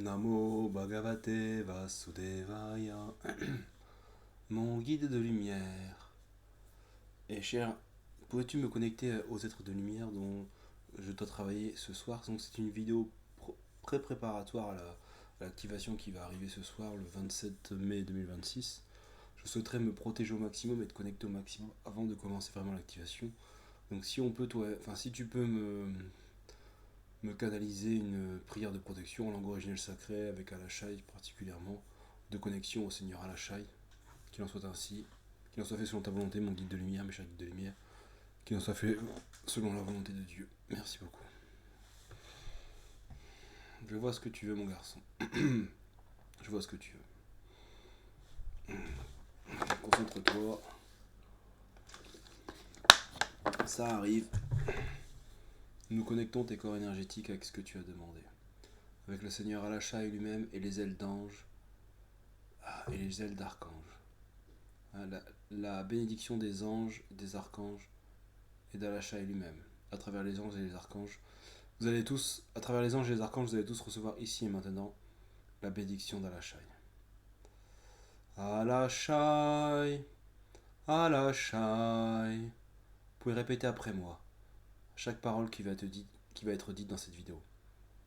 Namo Bhagavate Vasudevaya, mon guide de lumière. Et cher, pourrais-tu me connecter aux êtres de lumière dont je dois travailler ce soir? Donc c'est une vidéo pré-préparatoire à l'activation qui va arriver ce soir, le 27 mai 2026. Je souhaiterais me protéger au maximum et te connecter au maximum avant de commencer vraiment l'activation. Donc si on peut, toi, enfin si tu peux me canaliser une prière de protection en langue originelle sacrée avec Alachai particulièrement, de connexion au Seigneur Alachai, qu'il en soit ainsi, qu'il en soit fait selon ta volonté, mon guide de lumière, mes chers guides de lumière, qu'il en soit fait selon la volonté de Dieu. Merci beaucoup. Je vois ce que tu veux, mon garçon. Je vois ce que tu veux. Concentre-toi. Ça arrive. Nous connectons tes corps énergétiques avec ce que tu as demandé. Avec le Seigneur Alachai lui-même et les ailes d'ange et les ailes d'archange. La bénédiction des anges, des archanges et d'Alachai lui-même, à travers les anges et les archanges. Vous allez tous, à travers les anges et les archanges, vous allez tous recevoir ici et maintenant la bénédiction d'Alachai. Alachai, Alachai. Vous pouvez répéter après moi chaque parole qui va être dite dans cette vidéo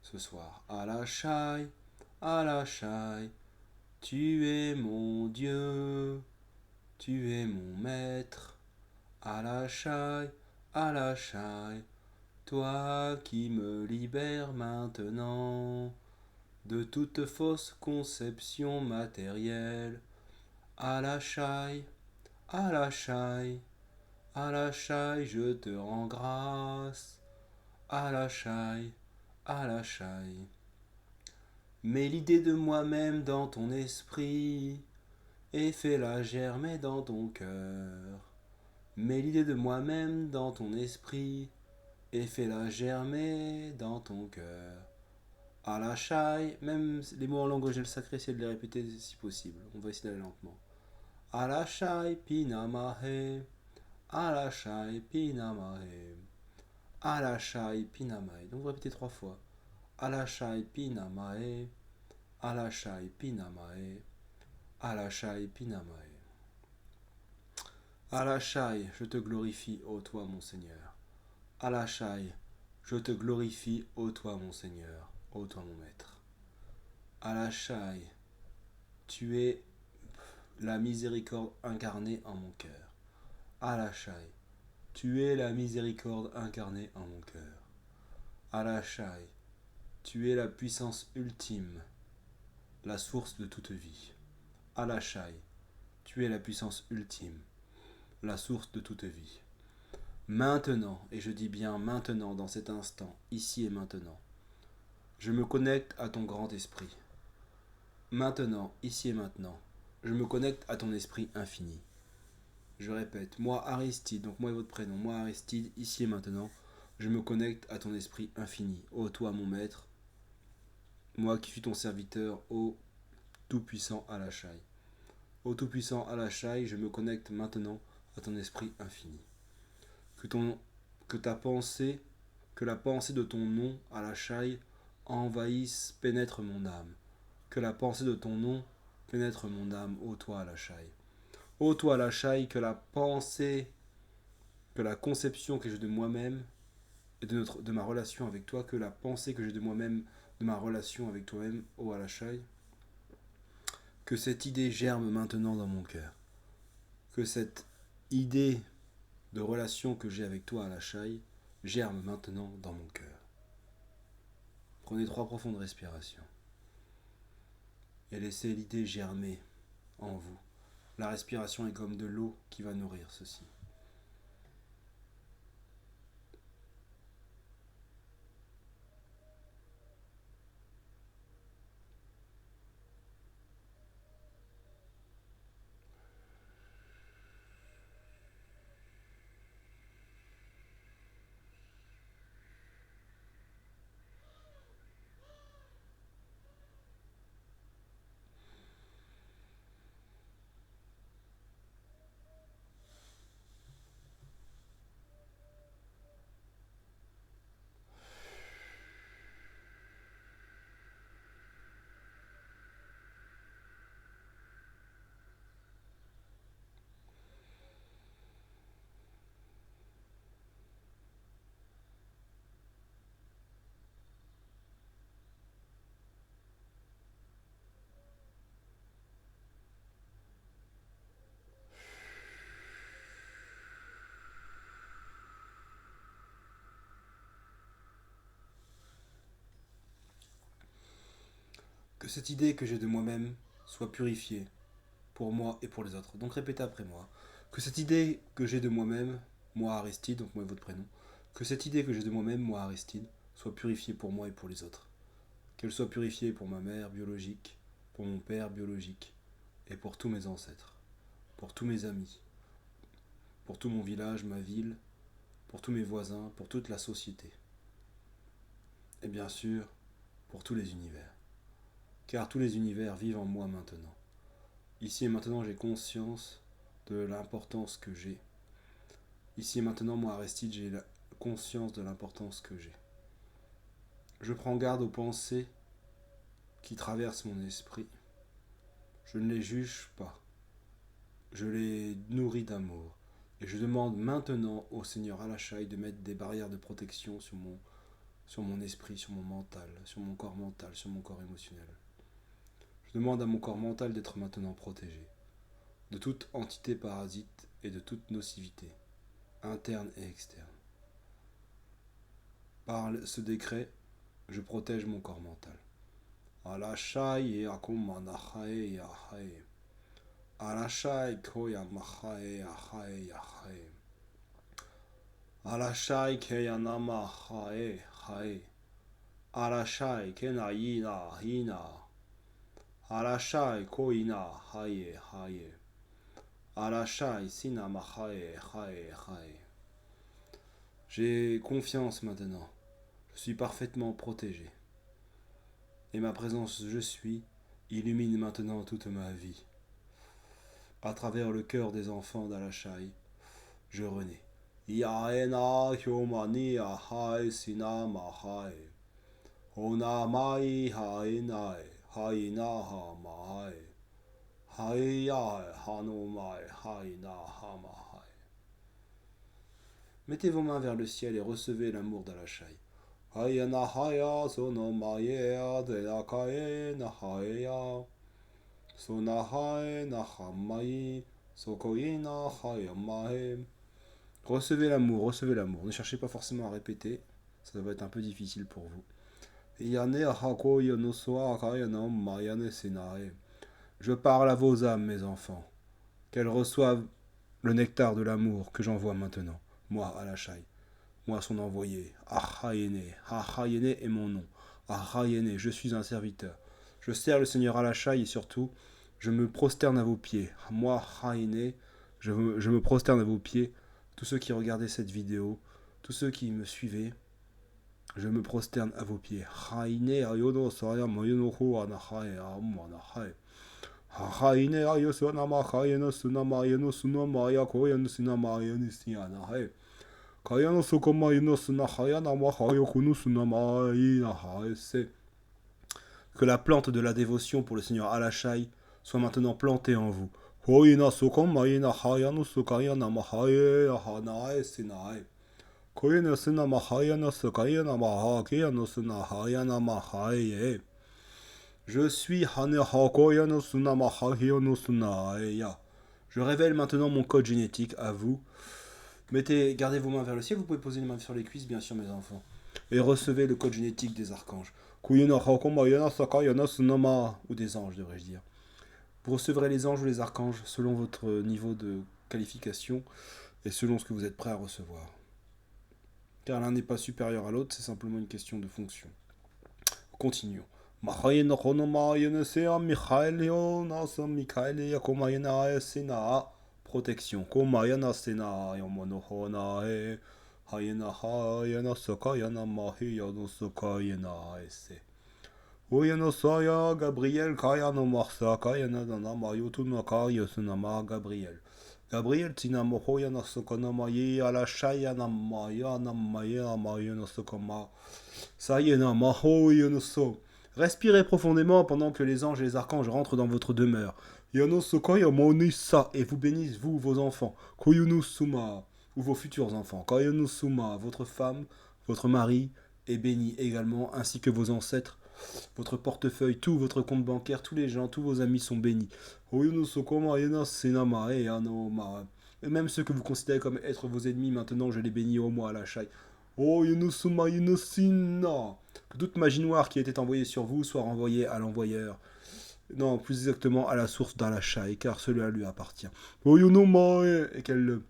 ce soir. Alachai, Alachai, tu es mon Dieu, tu es mon maître. Alachai, Alachai, toi qui me libères maintenant de toute fausse conception matérielle. Alachai, Alachai, Alachai, je te rends grâce. Alachai, Alachai. Mets l'idée de moi-même dans ton esprit et fais-la germer dans ton cœur. Mets l'idée de moi-même dans ton esprit et fais-la germer dans ton cœur. Alachai, même les mots en langue originale sacrée, essayez de les répéter si possible. On va essayer d'aller lentement. Alachai pinamahe, Alachai pinamahe, Alachai pinamahe. Donc vous répétez 3 fois. Alachai pinamahe, Alachai pinamahe, Alachai pinamahe. Alachai, je te glorifie, ô toi mon Seigneur. Alachai, je te glorifie, ô toi mon Seigneur, ô toi mon Maître. Alachai, tu es la miséricorde incarnée en mon cœur. Alachai, tu es la miséricorde incarnée en mon cœur. Alachai, tu es la puissance ultime, la source de toute vie. Alachai, tu es la puissance ultime, la source de toute vie. Maintenant, et je dis bien maintenant, dans cet instant, ici et maintenant, je me connecte à ton grand esprit. Maintenant, ici et maintenant, je me connecte à ton esprit infini. Je répète, moi Aristide, donc moi et votre prénom, moi Aristide, ici et maintenant, je me connecte à ton esprit infini. Ô toi mon maître, moi qui suis ton serviteur, ô tout-puissant Alachai. Ô tout-puissant Alachai, je me connecte maintenant à ton esprit infini. Que ta pensée, que la pensée de ton nom Alachai envahisse, pénètre mon âme. Que la pensée de ton nom pénètre mon âme, ô toi Alachai. Ô toi Alachai, que la pensée, que la conception que j'ai de moi-même et de ma relation avec toi, que la pensée que j'ai de moi-même, de ma relation avec toi-même, ô Alachai, que cette idée germe maintenant dans mon cœur. Que cette idée de relation que j'ai avec toi Alachai germe maintenant dans mon cœur. Prenez 3 profondes respirations et laissez l'idée germer en vous. La respiration est comme de l'eau qui va nourrir ceci. cette idée que j'ai de moi-même soit purifiée pour moi et pour les autres. Donc répétez après moi. Que cette idée que j'ai de moi-même, moi Aristide, donc moi votre prénom, que cette idée que j'ai de moi-même, moi Aristide, soit purifiée pour moi et pour les autres. Qu'elle soit purifiée pour ma mère biologique, pour mon père biologique, et pour tous mes ancêtres, pour tous mes amis, pour tout mon village, ma ville, pour tous mes voisins, pour toute la société. Et bien sûr, pour tous les univers. Car tous les univers vivent en moi maintenant. Ici et maintenant, j'ai conscience de l'importance que j'ai. Ici et maintenant, moi Aristide, j'ai la conscience de l'importance que j'ai. Je prends garde aux pensées qui traversent mon esprit. Je ne les juge pas. Je les nourris d'amour. Et je demande maintenant au Seigneur Alachai de mettre des barrières de protection sur mon esprit, sur mon mental, sur mon corps mental, sur mon corps émotionnel. Je demande à mon corps mental d'être maintenant protégé de toute entité parasite et de toute nocivité, interne et externe. Par ce décret, je protège mon corps mental. Alachai akumanachae yahae. Alachai koyamachae yahae yahae. Alachai keyanama hae hae. Alachai kenayina hina. Alachai koina hae hae. Alachai sinama hae hae hae. J'ai confiance maintenant. Je suis parfaitement protégé. Et ma présence je suis illumine maintenant toute ma vie. À travers le cœur des enfants d'Alachai, je renais. Yaena hyomani ahai sinama hai. Onamai haenai hainaha mahai. Haiyai hanomai hainaha mahai. Mettez vos mains vers le ciel et recevez l'amour d'Alachai. Hayana haya sonomaya de la kaena haya. Sonahae nahamai sokoina hayamahe. Recevez l'amour, recevez l'amour. Ne cherchez pas forcément à répéter, ça va être un peu difficile pour vous. Je parle à vos âmes, mes enfants, qu'elles reçoivent le nectar de l'amour que j'envoie maintenant, moi, Alachai, moi, son envoyé. Ahayene, Ahayene est mon nom. Ahayene, je suis un serviteur. Je sers le Seigneur Alachai et surtout, je me prosterne à vos pieds. Moi, Ahayene, je me prosterne à vos pieds. Tous ceux qui regardaient cette vidéo, tous ceux qui me suivaient, je me prosterne à vos pieds. Haine ayono saya moyono ho anahae amanahae. Haine ayosonama hayeno sunama ayeno sunama yakoyeno sunama ayeno sianahae. Kayano sokoma yeno sunahaya ma hayokunu sunama inahae. Que la plante de la dévotion pour le Seigneur Alachai soit maintenant plantée en vous. Hoina sokoma ina hayano sokaya namahae ahanae sinae. Que je suis Je révèle maintenant mon code génétique à vous. Gardez vos mains vers le ciel, vous pouvez poser les mains sur les cuisses, bien sûr, mes enfants. Et recevez le code génétique des archanges. Ou des anges, devrais-je dire. Vous recevrez les anges ou les archanges selon votre niveau de qualification et selon ce que vous êtes prêt à recevoir. Car l'un n'est pas supérieur à l'autre, c'est simplement une question de fonction. Continuons. Protection. Gabriel Gabriel. Gabriel Tinamohoyana Sokonomaye Alashayana Mayana Mayana Mayana Sokoma Sayena Mahoyonoso. Respirez profondément pendant que les anges et les archanges rentrent dans votre demeure. Yanosokoya Monisa et vous bénissent, vous, vos enfants. Koyunusuma, ou vos futurs enfants. Koyunusuma, votre femme, votre mari est béni également, ainsi que vos ancêtres. Votre portefeuille, tout votre compte bancaire, tous les gens, tous vos amis sont bénis. Et même ceux que vous considérez comme être vos ennemis, maintenant je les bénis au moi à la chai. Que toute magie noire qui a été envoyée sur vous soit renvoyée à l'envoyeur. Non, plus exactement à la source d'Alashai, car cela lui appartient. Et qu'elle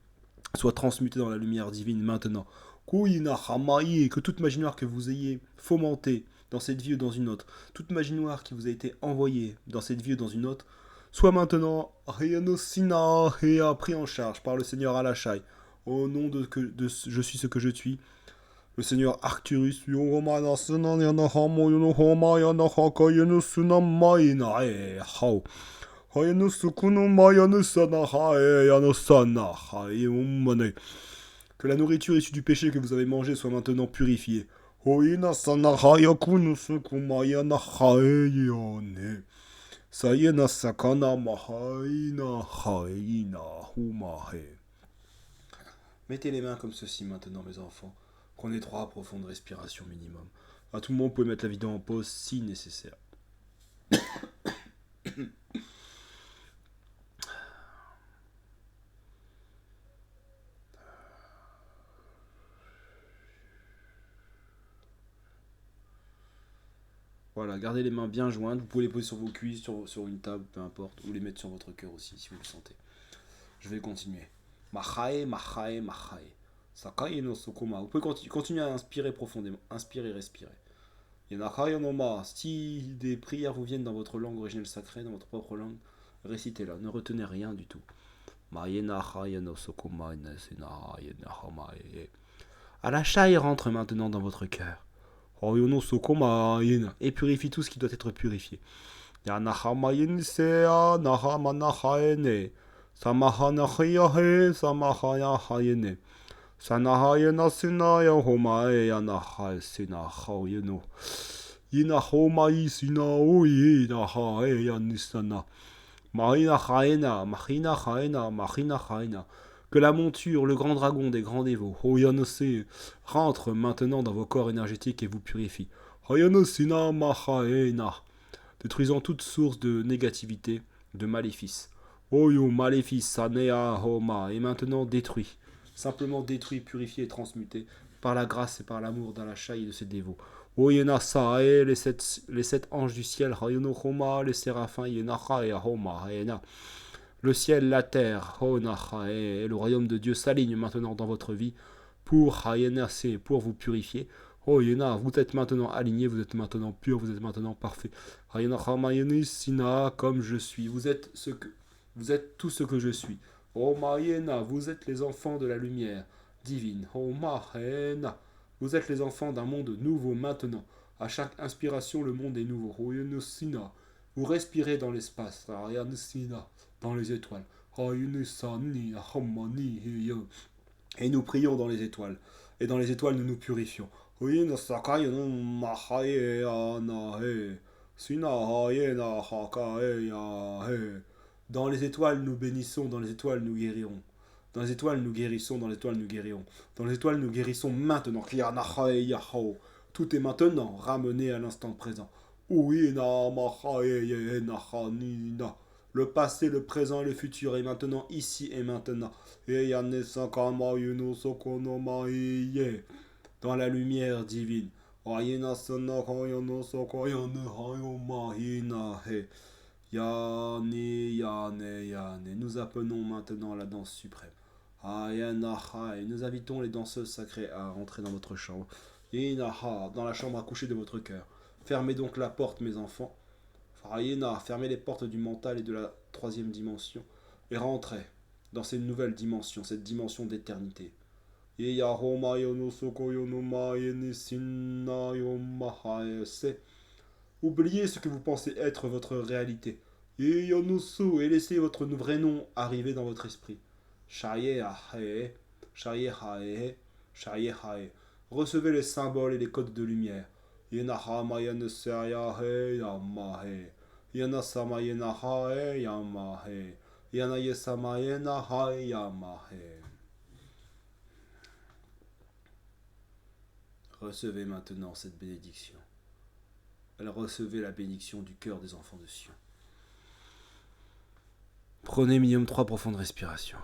soit transmutée dans la lumière divine maintenant. Que toute magie noire que vous ayez fomentée dans cette vie ou dans une autre, toute magie noire qui vous a été envoyée dans cette vie ou dans une autre, soit maintenant pris en charge par le Seigneur Alashai. Au nom de je suis ce que je suis, le Seigneur Arcturus, que la nourriture issue du péché que vous avez mangé soit maintenant purifiée. Mettez les mains comme ceci maintenant, mes enfants. Prenez 3 profondes respirations minimum. À tout moment, vous pouvez mettre la vidéo en pause si nécessaire. Voilà, gardez les mains bien jointes. Vous pouvez les poser sur vos cuisses, sur une table, peu importe, ou les mettre sur votre cœur aussi, si vous le sentez. Je vais continuer. Machae, machae, machae. Sakai no sokoma. Vous pouvez continuer à inspirer profondément. Inspirez, respirez. Yanachai no ma. Si des prières vous viennent dans votre langue originelle sacrée, dans votre propre langue, récitez-la. Ne retenez rien du tout. Alashai rentre maintenant dans votre cœur. Et purifie tout ce qui doit être purifié. Que la monture, le grand dragon des grands dévots, rentre maintenant dans vos corps énergétiques et vous purifie. Détruisant toute source de négativité, de maléfice. Maléfice, sanea, homa, et maintenant détruit. Simplement détruit, purifié et transmuté par la grâce et par l'amour d'Alashai et de ses dévots. Les 7 anges du ciel, les séraphins, le ciel, la terre, et le royaume de Dieu s'alignent maintenant dans votre vie pour vous purifier. Vous êtes maintenant aligné, vous êtes maintenant pur, vous êtes maintenant parfait. Comme je suis, vous êtes tout ce que je suis. Vous êtes les enfants de la lumière divine. Vous êtes les enfants d'un monde nouveau maintenant. À chaque inspiration, le monde est nouveau. Vous respirez dans l'espace, dans les étoiles. Et nous prions dans les étoiles. Et dans les étoiles, nous nous purifions. Dans les étoiles, nous bénissons, dans les étoiles, nous guérirons. Dans les étoiles, nous guérissons, dans les étoiles, nous guérirons. Dans les étoiles, nous guérissons maintenant. Tout est maintenant ramené à l'instant présent. Le passé, le présent et le futur est maintenant ici et maintenant. Dans la lumière divine. Nous appelons maintenant la danse suprême. Nous invitons les danseuses sacrées à rentrer dans votre chambre. Dans la chambre à coucher de votre cœur. Fermez donc la porte, mes enfants. Fermez les portes du mental et de la 3e dimension. Et rentrez dans cette nouvelle dimension, cette dimension d'éternité. Oubliez ce que vous pensez être votre réalité. Et laissez votre vrai nom arriver dans votre esprit. Recevez les symboles et les codes de lumière. Recevez maintenant cette bénédiction. Recevez la bénédiction du cœur des enfants de Sion. Prenez minimum 3 profondes respirations.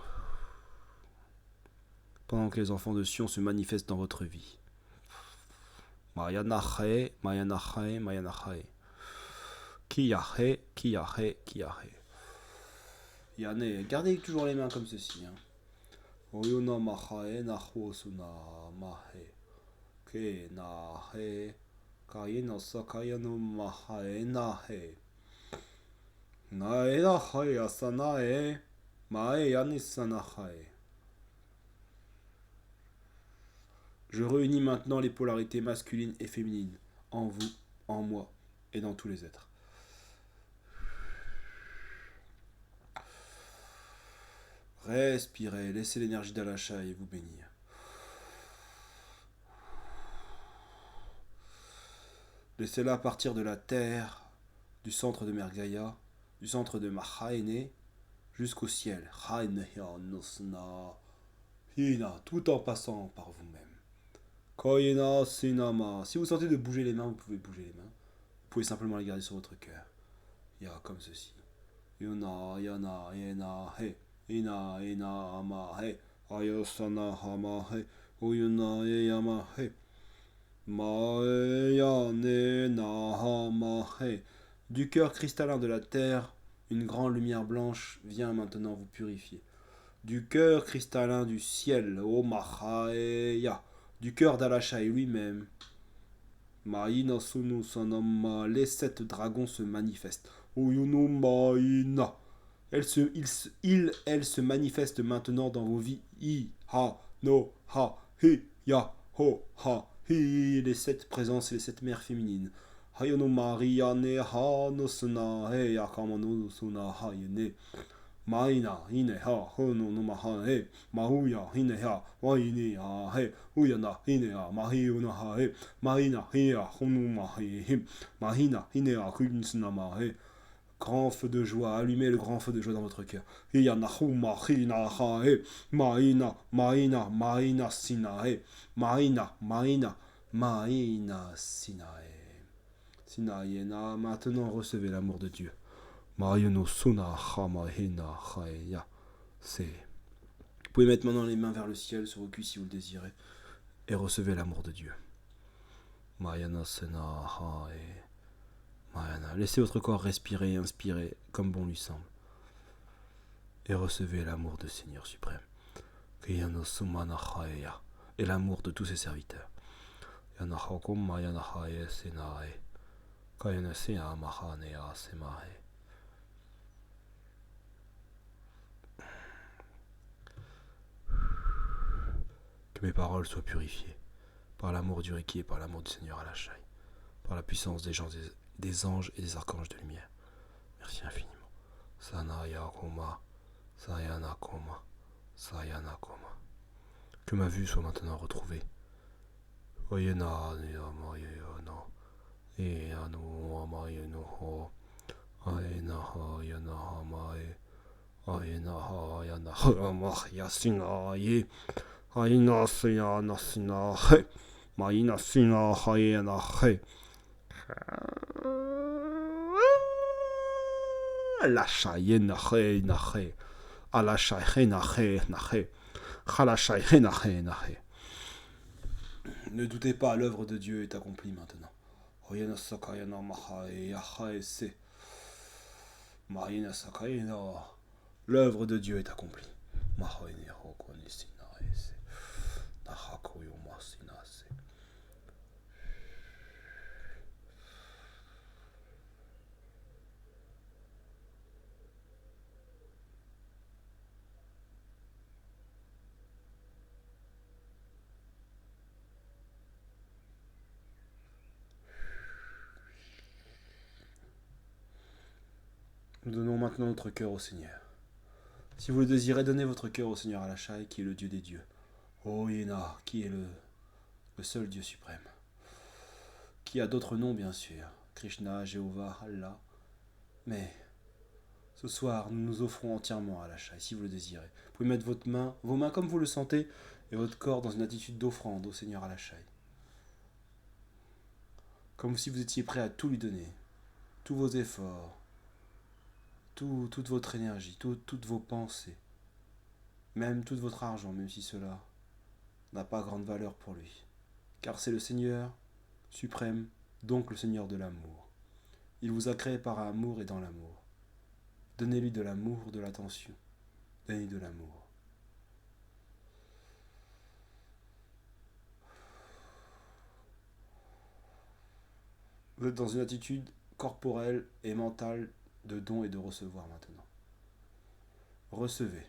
Pendant que les enfants de Sion se manifestent dans votre vie. Mayanahe, Mayanahe, Mayanahe. Kiyahe, Kiyahe, Kiyahe. Yane, gardez toujours les mains comme ceci. Oyuna Mahae, Nahosuna Mahe. Ke Nahe. Kayena Sakayano Mahae Nahe. Nae Nahe Asanae. Mae Yanisanahae. Je réunis maintenant les polarités masculines et féminines en vous, en moi et dans tous les êtres. Respirez, laissez l'énergie d'Alachai vous bénir. Laissez-la partir de la terre, du centre de Mergaya, du centre de Mahaene, jusqu'au ciel. Tout en passant par vous-même. Koyena Sinama. Si vous sentez de bouger les mains, vous pouvez bouger les mains. Vous pouvez simplement les garder sur votre cœur. Ya comme ceci. Yuna, yana, yena, he. Ina, ina, ama, he. Ayosana, hama, he. Uyuna, yama, he. Maea, ne, na, hama, he. Du cœur cristallin de la terre, une grande lumière blanche vient maintenant vous purifier. Du cœur cristallin du ciel, O Mahaeya. Du cœur d'Alachai lui-même. Maïna sunu sanama, les 7 dragons se manifestent. Oyunu Maïna. Elle se manifeste maintenant dans vos vies. I, ha, no, ha, hi, ya, ho, ha, hi. Les 7 présences et les 7 mères féminines. Hayono Maria ne ha no suna he yakamano suna hayene. Maina, hine ha, hono no maha he, mahuya, hine ha, waine ha he, uyana, hine ha, mahi una ha he, maina, hia, hono mahi him, mahina, hine ha, kunsuna mahe. Grand feu de joie, allumez le grand feu de joie dans votre cœur. Hiyana huma, hina ha he, maina, maina, maina sina he, maina, maina, maina sina he. Sina yena, maintenant recevez l'amour de Dieu. Vous pouvez mettre maintenant les mains vers le ciel sur vos cuisses si vous le désirez et recevez l'amour de Dieu. Laissez votre corps respirer et inspirer comme bon lui semble. Et recevez l'amour du Seigneur suprême. Et l'amour de tous ses serviteurs. Que mes paroles soient purifiées par l'amour du Reiki et par l'amour du Seigneur Alachai, par la puissance des anges et des archanges de lumière. Merci infiniment. Sanaya Koma, Sayana Koma, Sayana Koma. Que ma vue soit maintenant retrouvée. Oyena Niyamayana, Eyano Amayano, Aena Yana Hamae, Aena Yana Hamayasinaye. Aina sina sina he, maina sina haena he. Alashai na he na he, alashai he na he na he, halashai he na he na he. Ne doutez pas, l'œuvre de Dieu est accomplie maintenant. Oyena sakayana mahae yahae se. Maina sakayana. L'œuvre de Dieu est accomplie. Mahae hokonisina se. Nous donnons maintenant notre cœur au Seigneur. Si vous le désirez, donnez votre cœur au Seigneur Alachai, qui est le Dieu des dieux. Oyena, qui est le seul Dieu suprême. Qui a d'autres noms, bien sûr. Krishna, Jéhovah, Allah. Mais ce soir, nous nous offrons entièrement à Alachai, si vous le désirez. Vous pouvez mettre vos mains comme vous le sentez, et votre corps dans une attitude d'offrande au Seigneur Alachai. Comme si vous étiez prêt à tout lui donner. Tous vos efforts, toute votre énergie, toutes vos pensées. Même tout votre argent, même si cela n'a pas grande valeur pour lui. Car c'est le Seigneur suprême, donc le Seigneur de l'amour. Il vous a créé par amour et dans l'amour. Donnez-lui de l'amour, de l'attention. Donnez-lui de l'amour. Vous êtes dans une attitude corporelle et mentale de don et de recevoir maintenant. Recevez.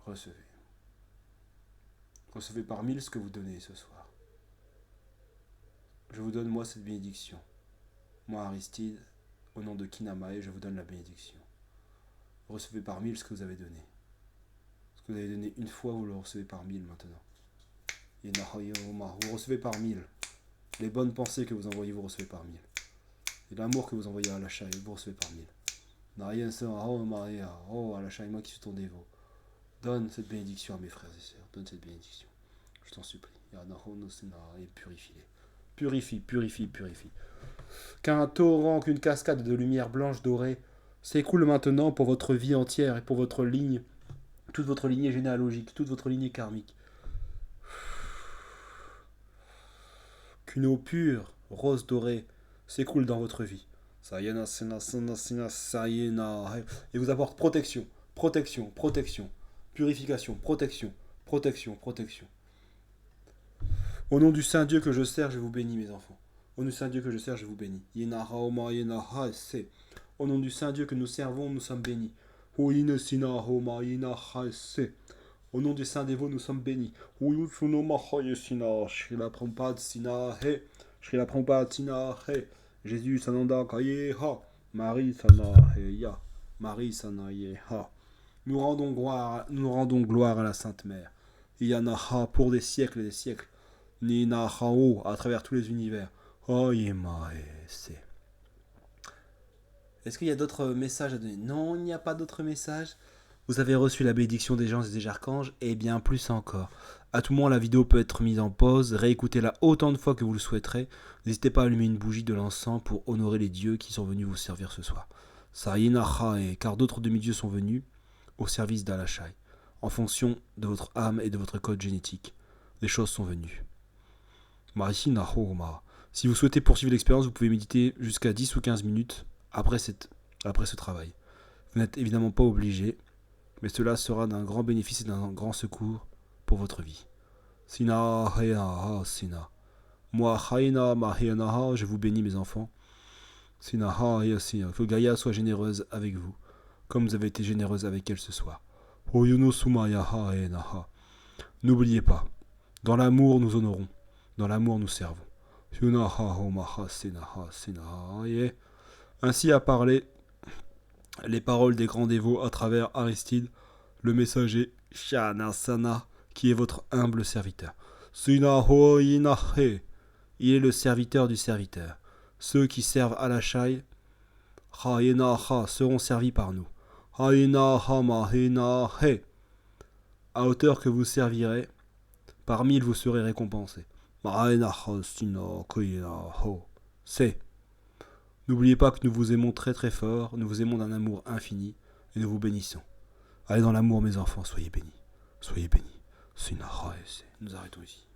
Recevez. Recevez par mille ce que vous donnez ce soir. Je vous donne moi cette bénédiction. Moi Aristide, au nom de Kinamae, je vous donne la bénédiction. Recevez par mille ce que vous avez donné. Ce que vous avez donné une fois, vous le recevez par mille maintenant. Vous recevez par mille. Les bonnes pensées que vous envoyez, vous recevez par mille. Et l'amour que vous envoyez à l'achat, vous recevez par mille. Oh, Alachai, moi qui suis ton dévot. Donne cette bénédiction à mes frères et sœurs. Donne cette bénédiction. Je t'en supplie. Et purifie-les. Purifie, purifie, purifie. Qu'un torrent, qu'une cascade de lumière blanche dorée s'écoule maintenant pour votre vie entière et pour votre ligne, toute votre lignée généalogique, toute votre lignée karmique. Qu'une eau pure, rose dorée, s'écoule dans votre vie. Et vous apporte protection, protection, protection, purification, protection, protection, protection. Au nom du Saint Dieu que je sers, je vous bénis, mes enfants. Au nom du Saint Dieu que je sers, je vous bénis. Au nom du Saint Dieu que nous servons, nous sommes bénis. Au nom du Saint Dévot, nous sommes bénis. Jésus Sananda Kayeha, Marie Sanaheya, Marie Sanayeha. Nous rendons gloire à la Sainte Mère. Yanaha pour des siècles et des siècles. Ninahao à travers tous les univers. Est-ce qu'il y a d'autres messages à donner? Non, il n'y a pas d'autres messages. Vous avez reçu la bénédiction des anges et des archanges et bien plus encore. À tout moment, la vidéo peut être mise en pause. Réécoutez-la autant de fois que vous le souhaiterez. N'hésitez pas à allumer une bougie de l'encens pour honorer les dieux qui sont venus vous servir ce soir. Car d'autres demi-dieux sont venus au service d'Alachai. En fonction de votre âme et de votre code génétique, les choses sont venues. Si vous souhaitez poursuivre l'expérience, vous pouvez méditer jusqu'à 10 ou 15 minutes après ce travail. Vous n'êtes évidemment pas obligé, mais cela sera d'un grand bénéfice et d'un grand secours pour votre vie. Moi, je vous bénis, mes enfants. Que Gaïa soit généreuse avec vous, comme vous avez été généreuse avec elle ce soir. N'oubliez pas, dans l'amour nous honorons, dans l'amour nous servons. Ainsi a parlé les paroles des grands dévots à travers Aristide, le messager Shanasana, qui est votre humble serviteur. Il est le serviteur du serviteur. Ceux qui servent Alachai seront servis par nous. À hauteur que vous servirez, par mille vous serez récompensés. N'oubliez pas que nous vous aimons très très fort, nous vous aimons d'un amour infini et nous vous bénissons. Allez dans l'amour, mes enfants, soyez bénis. Soyez bénis. Nous arrêtons ici.